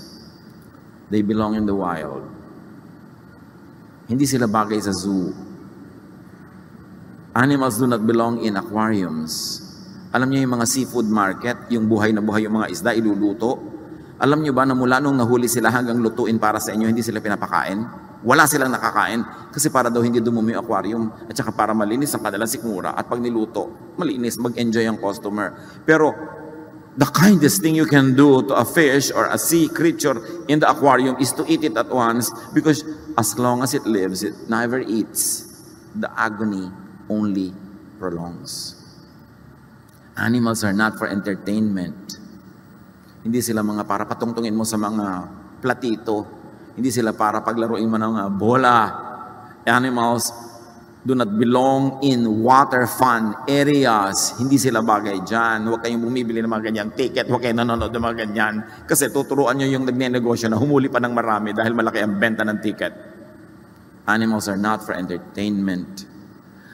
They belong in the wild. Hindi sila bagay sa zoo. Animals do not belong in aquariums. Alam niyo yung mga seafood market, yung buhay na buhay yung mga isda, iluluto. Alam niyo ba na mula nung nahuli sila hanggang lutuin para sa inyo, hindi sila pinapakain? Wala silang nakakain kasi para daw hindi dumumi yung aquarium at saka para malinis ang kanilang sikmura at pag niluto, malinis, mag-enjoy ang customer. Pero the kindest thing you can do to a fish or a sea creature in the aquarium is to eat it at once because as long as it lives, it never eats. The agony only prolongs. Animals are not for entertainment. Hindi sila mga para patungtungin mo sa mga platito. Hindi sila para paglaruin mo ng bola. Animals do not belong in water fun areas. Hindi sila bagay dyan. Huwag kayong bumibili ng mga ganyang ticket. Huwag kayong nanonood ng mga ganyan. Kasi tuturuan nyo yung nagnenegosyo na humuli pa ng marami dahil malaki ang benta ng ticket. Animals are not for entertainment.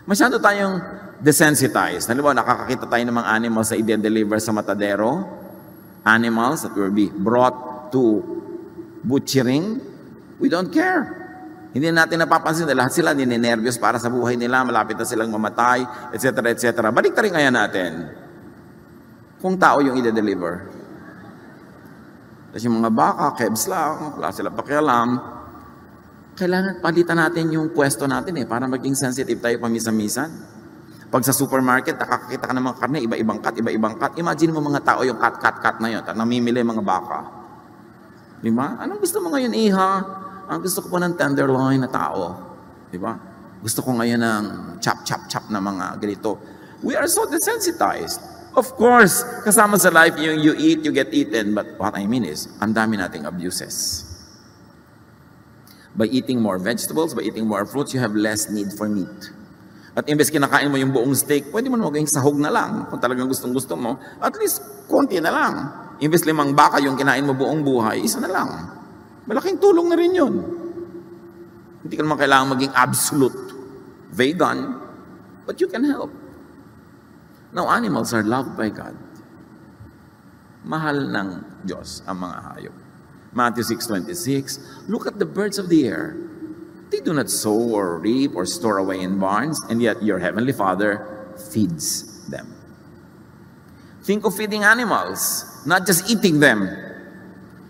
Masyado tayong desensitized. Halimbawa, nakakakita tayo ng mga animals na i-deliver sa matadero. Animals that will be brought to butchering. We don't care. Hindi natin napapansin na lahat sila ninenervyos para sa buhay nila, malapit na silang mamatay, etc. etc. Balik tayo kaya natin. Kung tao yung i-deliver. Tapos yung mga baka, kebs lang, wala silang pakialam. Kailangan palitan natin yung pwesto natin para maging sensitive tayo pamisa-misan. Pag sa supermarket, nakakakita ka ng mga karne, iba-ibang cut, iba-ibang cut. Imagine mo mga tao yung cut na yun, namimili mga baka. Diba? Anong gusto mo ngayon, iha? Ang gusto ko po ng tenderloin na tao. Diba? Gusto ko ngayon ng chop na mga ganito. We are so desensitized. Of course, kasama sa life, yung you eat, you get eaten. But what I mean is, ang dami nating abuses. By eating more vegetables, by eating more fruits, you have less need for meat. At imbes kinakain mo yung buong steak, pwede mo na maging sahog na lang. Kung talagang gustong-gusto mo, at least konti na lang. Imbes 5 baka yung kinain mo buong buhay, 1 na lang. Malaking tulong na rin yun. Hindi ka naman kailangan maging absolute vegan, but you can help. Now, animals are loved by God. Mahal ng Diyos ang mga hayop. Matthew 6:26, look at the birds of the air. They do not sow or reap or store away in barns, and yet your heavenly Father feeds them. Think of feeding animals, not just eating them.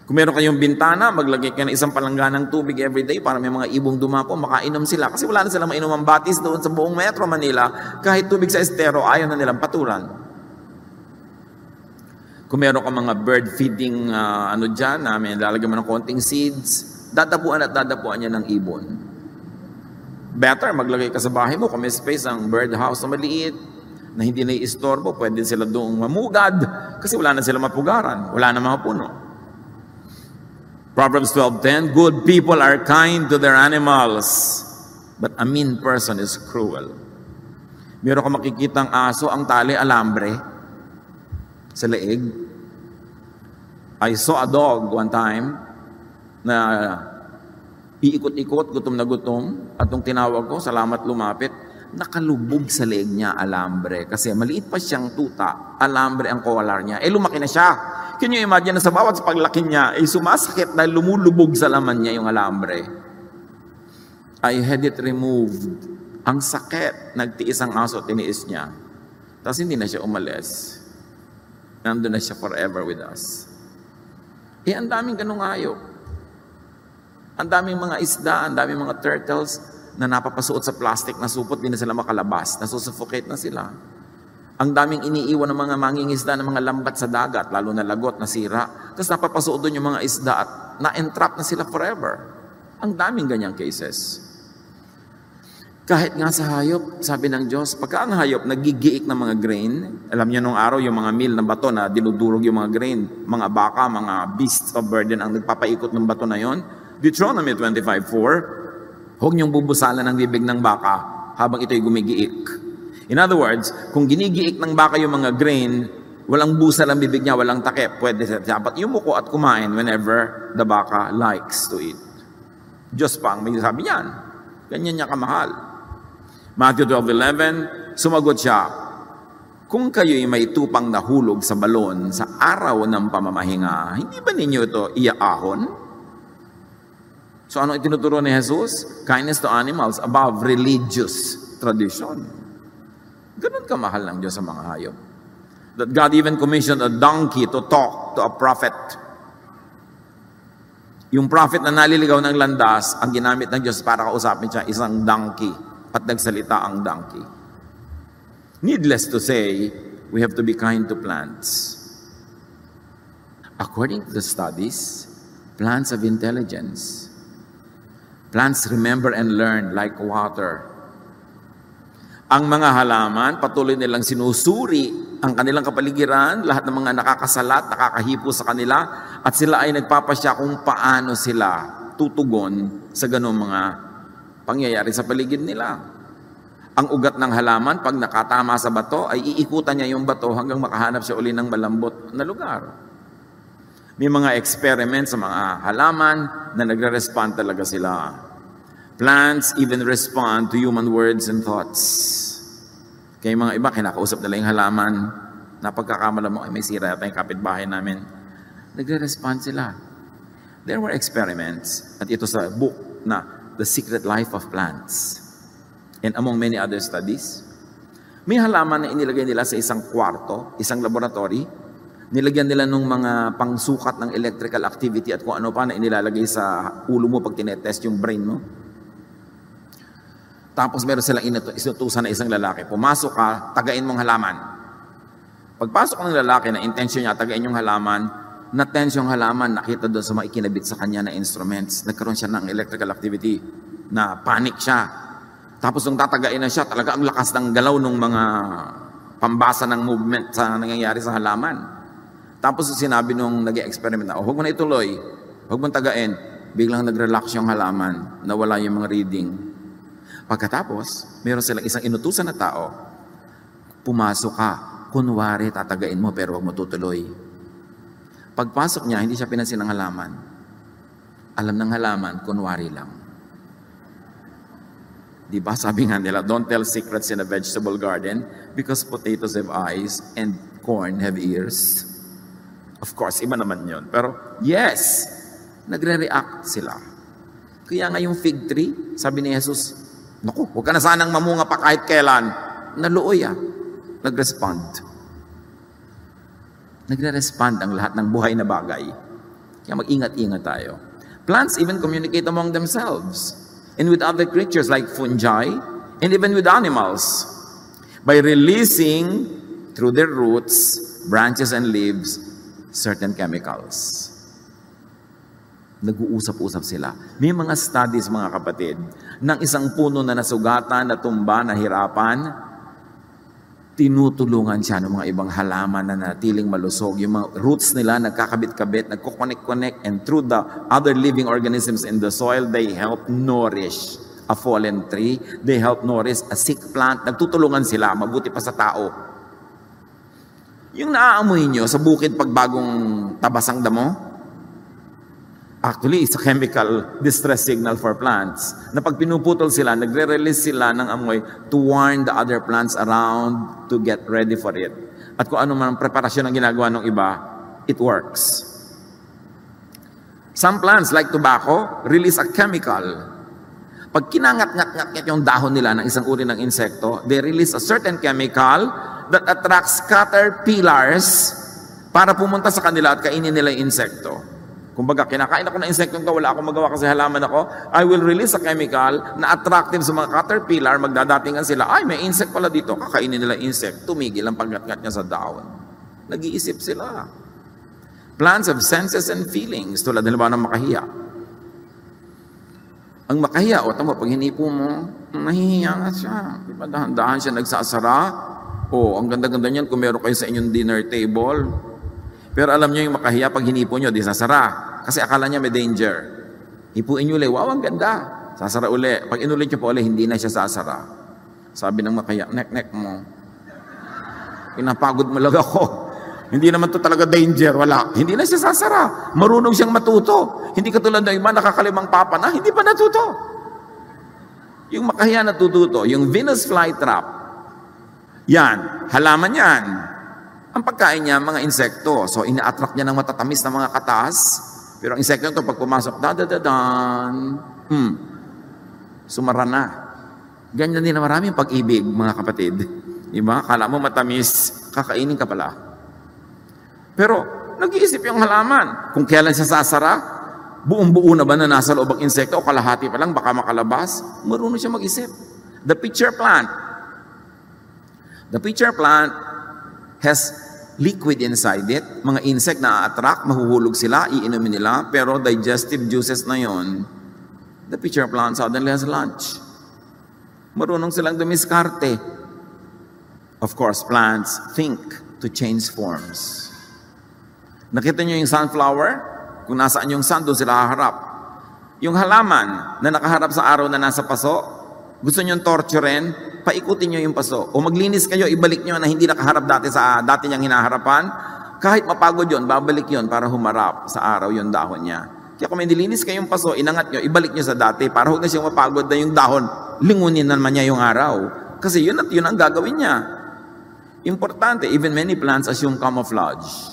Kung meron kayong bintana, maglagay kayo ng isang palangganang tubig every day para may mga ibong dumapo, makainom sila. Kasi wala na silang mainom ang batis doon sa buong Metro Manila. Kahit tubig sa estero, ayaw na nilang patulan. Kung meron ka mga bird feeding dyan, may lalagyan mo ng konting seeds, dadapuan niya ng ibon. Better, maglagay ka sa bahay mo, kung may space ang bird house na maliit, na hindi na i-istorbo, pwede sila doong mamugad, kasi wala na sila mapugaran, wala na mga puno. Proverbs 12:10, good people are kind to their animals, But a mean person is cruel. Meron ka makikitang aso, ang tali, alambre, sa leeg. I saw a dog one time na iikot-ikot, gutom na gutom, at nung tinawag ko, salamat lumapit, nakalubog sa leeg niya, alambre. Kasi maliit pa siyang tuta, alambre ang collar niya. Lumaki na siya. Can you imagine na sa bawat paglaki niya, sumasakit dahil lumulubog sa laman niya yung alambre. I had it removed. Ang sakit, nagtiis ang aso, tiniis niya. Tapos hindi na siya umalis. Nandun na siya forever with us. Ang daming ganung hayop. Ang daming mga isda, ang daming mga turtles na napapasuot sa plastic na supot, di na sila makalabas, nasusuffocate na sila. Ang daming iniiwan ng mga mangingisda ng mga lambat sa dagat, lalo na lagot, nasira. Tapos napapasuot doon yung mga isda at na-entrap na sila forever. Ang daming ganyang cases. Kahit nga sa hayop, sabi ng Diyos, pagka ang hayop nagigiik ng mga grain, alam niyo nung araw yung mga meal ng bato na dinudurog yung mga grain, mga baka, mga beasts of burden ang nagpapaikot ng bato na yon. Deuteronomy 25:4, huwag niyong bubusalan ang bibig ng baka habang ito'y gumigiik. In other words, kung ginigiik ng baka yung mga grain, walang busal ang bibig niya, walang takip, pwede dapat yumuko at kumain whenever the baka likes to eat. Diyos pa ang may sabi niyan. Ganyan niya kamahal. Matthew 12:11, sumagot siya, kung kayo'y may tupang nahulog sa balon sa araw ng pamamahinga, hindi ba ninyo ito iaahon? So ano itinuturo ni Jesus? Kindness to animals above religious tradition. Ganun kamahal ng Diyos sa mga hayop. That God even commissioned a donkey to talk to a prophet. Yung prophet na naliligaw ng landas, ang ginamit ng Diyos para kausapin siya, isang donkey. At nagsalita ang donkey. Needless to say, we have to be kind to plants. According to the studies, plants have intelligence. Plants remember and learn like water. Ang mga halaman, patuloy nilang sinusuri ang kanilang kapaligiran, lahat ng mga nakakasalat, nakakahipo sa kanila, at sila ay nagpapasya kung paano sila tutugon sa ganong mga pangyayari sa paligid nila. Ang ugat ng halaman, pag nakatama sa bato, ay iikutan niya yung bato hanggang makahanap siya uli ng malambot na lugar. May mga experiments sa mga halaman na nagre-respond talaga sila. Plants even respond to human words and thoughts. Kaya mga iba, kinakausap nila yung halaman, na pagkakamala mo, ay may sira yata yung kapitbahay namin. Nagre-respond sila. There were experiments, at ito sa book na The Secret Life of Plants. And among many other studies, may halaman na inilagay nila sa isang kwarto, isang laboratory. Nilagyan nila nung mga pangsukat ng electrical activity at kung ano pa na inilalagay sa ulo mo pag tinetest yung brain mo. Tapos meron silang inutusan na isang lalaki. Pumasok ka, tagain mong halaman. Pagpasok ng lalaki na intensyon niya, tagain yung halaman, na-tense yung halaman, nakita doon sa mga ikinabit sa kanya na instruments. Nagkaroon siya ng electrical activity na panic siya. Tapos nung tatagain na siya, talaga ang lakas ng galaw ng mga pambasa ng movement sa nangyayari sa halaman. Tapos sinabi nung nag-experiment na, huwag mo na ituloy, huwag mo tagain. Biglang nag-relax yung halaman, nawala yung mga reading. Pagkatapos, meron silang isang inutusan na tao, pumasok ka, kunwari tatagain mo pero huwag mo tutuloy. Pagpasok niya, hindi siya pinansin ng halaman. Alam ng halaman, kunwari lang. Diba? Sabi nga nila, don't tell secrets in a vegetable garden because potatoes have eyes and corn have ears. Of course, iba naman yun. Pero yes, nagre-react sila. Kaya nga yung fig tree, sabi ni Jesus, naku, huwag ka na sanang mamunga pa kahit kailan. Naluoy nag-respond. Nagre-respond ang lahat ng buhay na bagay. Kaya mag-ingat-ingat tayo. Plants even communicate among themselves and with other creatures like fungi and even with animals by releasing through their roots, branches, and leaves certain chemicals. Nag-uusap-usap sila. May mga studies, mga kapatid, ng isang puno na nasugatan, natumba, nahirapan, tinutulungan siya ng mga ibang halaman na natiling malusog. Yung mga roots nila nagkakabit-kabit, nagkukonek-connect, and through the other living organisms in the soil, they help nourish a fallen tree. They help nourish a sick plant. Nagtutulungan sila, mabuti pa sa tao. Yung naaamoy nyo sa bukid pag bagong tabas ang damo, actually, it's a chemical distress signal for plants. Na pag pinuputol sila, nagre-release sila ng amoy to warn the other plants around to get ready for it. At kung ano man ang preparasyon ang ginagawa ng iba, it works. Some plants, like tobacco, release a chemical. Pag kinangat-ngat-ngat yung dahon nila ng isang uri ng insekto, they release a certain chemical that attracts caterpillars para pumunta sa kanila at kainin nila yung insekto. Kumbaga, kinakain ako ng insekto ko, wala akong magawa kasi halaman ako, I will release a chemical na attractive sa mga caterpillar, magdadatingan sila, ay, may insect pala dito, kakainin nila insect, tumigil ang paggat-ngat niya sa dahon. Nag-iisip sila. Plants have senses and feelings, tulad nila ng makahiya. Ang makahiya, o tama, pag hinipo mo, nahihiya nga siya. Diba, dahan-dahan siya nagsasara. O, ang ganda-ganda niyan kung meron kayo sa inyong dinner table. Pero alam niyo yung makahiya, pag hinipo niyo, di sasara. Kasi akala niya may danger. Hipuin niyo ulit, wow, ang ganda. Sasara uli. Pag inulit niyo pa uli, hindi na siya sasara. Sabi ng makahiya, nek-nek mo. Pinapagod mo lang ako. Hindi naman to talaga danger, wala. Hindi na siya sasara. Marunong siyang matuto. Hindi katulad ng iba, nakakalimang papa na, hindi pa natuto. Yung makahiya natututo, yung Venus flytrap, yan, halaman yan. Ang pagkain niya, mga insekto. So, ina-attract niya ng matatamis na mga katas. Pero ang insekto ito, pag pumasok, da-da-da-dan, sumara na. Ganyan din na maraming pag-ibig, mga kapatid. Diba? Kala mo matamis, kakainin ka pala. Pero, nag-iisip yung halaman. Kung kailan siya sasara, buong-buo na ba na nasa loob ang insekto o kalahati pa lang, baka makalabas, marunong siya mag-isip. The pitcher plant. The pitcher plant has liquid inside it. Mga insect na attract, mahuhulog sila, iinumin nila, pero digestive juices na yon, the pitcher plant suddenly has lunch. Marunong silang dumiskarte. Of course, plants think to change forms. Nakita niyo yung sunflower? Kung nasaan yung sun, doon sila haharap. Yung halaman na nakaharap sa araw na nasa paso, gusto nyo torturen, paikutin nyo yung paso. O maglinis kayo, ibalik nyo na hindi nakaharap dati sa dati niyang hinaharapan. Kahit mapagod yon, babalik yon para humarap sa araw yung dahon niya. Kaya kung may nilinis kayong paso, inangat nyo, ibalik nyo sa dati para huwag na siyang mapagod na yung dahon, lingunin naman niya yung araw. Kasi yun at yun ang gagawin niya. Importante, even many plants assume camouflage.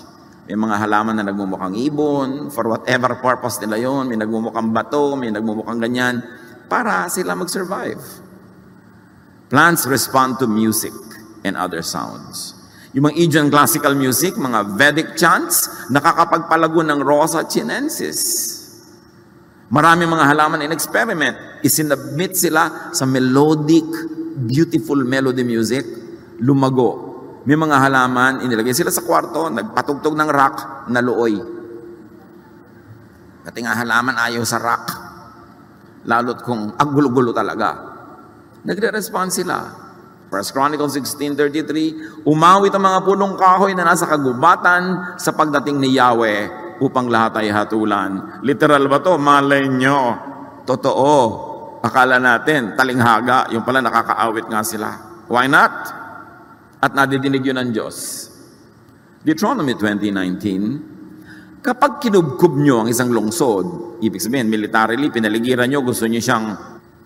May mga halaman na nagmumukhang ibon, for whatever purpose nila yon, may nagmumukhang bato, may nagmumukhang ganyan, para sila mag-survive. Plants respond to music and other sounds. Yung mga Indian classical music, mga Vedic chants, nakakapagpalago ng Rosa chinensis. Marami mga halaman in experiment, isinabmit sila sa melodic, beautiful melody music, lumago. May mga halaman, inilagay sila sa kwarto, nagpatugtog ng rock na looy. Pati nga halaman ayaw sa rock. Lalo't kung gulo-gulo talaga. Nagre-respond sila. 1 Chronicles 16:33, umawit ang mga punong kahoy na nasa kagubatan sa pagdating ni Yahweh upang lahat ay hatulan. Literal ba to? Malay nyo. Totoo. Akala natin, talinghaga. Yung pala nakakaawit nga sila. Why not? At nadidinig yun ng Diyos. Deuteronomy 20:19, kapag kinubkob nyo ang isang lungsod, ibig sabihin, militarily, pinaligiran nyo, gusto nyo siyang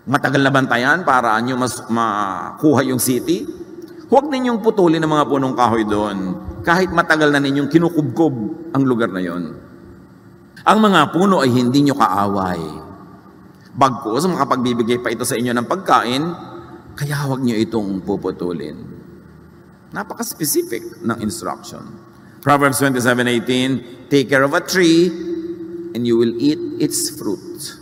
matagal na bantayan para nyo makuha yung city, huwag ninyong putulin ang mga punong kahoy doon, kahit matagal na ninyong kinukubkob ang lugar na yon. Ang mga puno ay hindi nyo kaaway. Bagkus, makapagbibigay pa ito sa inyo ng pagkain, kaya huwag nyo itong puputulin. Napaka-specific ng instruction. Proverbs 27:18, take care of a tree and you will eat its fruit.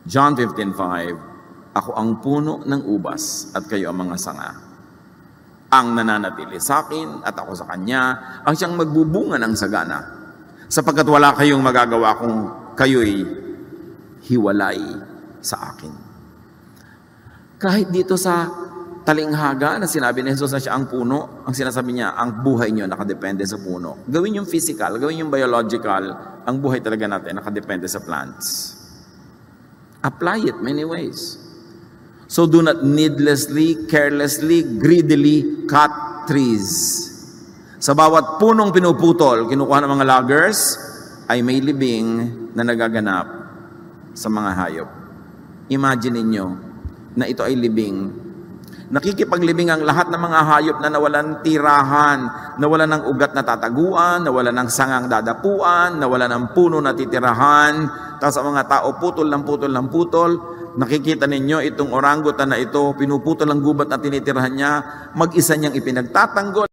John 15:5, ako ang puno ng ubas at kayo ang mga sanga. Ang nananatili sa akin at ako sa kanya, ang siyang magbubunga ng sagana. Sapagkat wala kayong magagawa kung kayo'y hiwalay sa akin. Kahit dito sa talinghaga na sinabi ni Jesus na siya ang puno, ang sinasabi niya, ang buhay niyo nakadepende sa puno. Gawin yung physical, gawin yung biological, ang buhay talaga natin nakadepende sa plants. Apply it many ways. So do not needlessly, carelessly, greedily cut trees. Sa bawat punong pinuputol, kinukuha ng mga loggers, ay may libing na nagaganap sa mga hayop. Imagine ninyo na ito ay libing. Nakikipaglibing ang lahat ng mga hayop na nawalan tirahan, nawalan ng ugat na tataguan, nawalan ng sangang dadapuan, nawalan ng puno na titirahan, tapos ang mga tao putol ng putol ng putol. Nakikita ninyo itong orangutan na ito, pinuputol ang gubat na tinitirahan niya, mag-isa niyang ipinagtatanggol.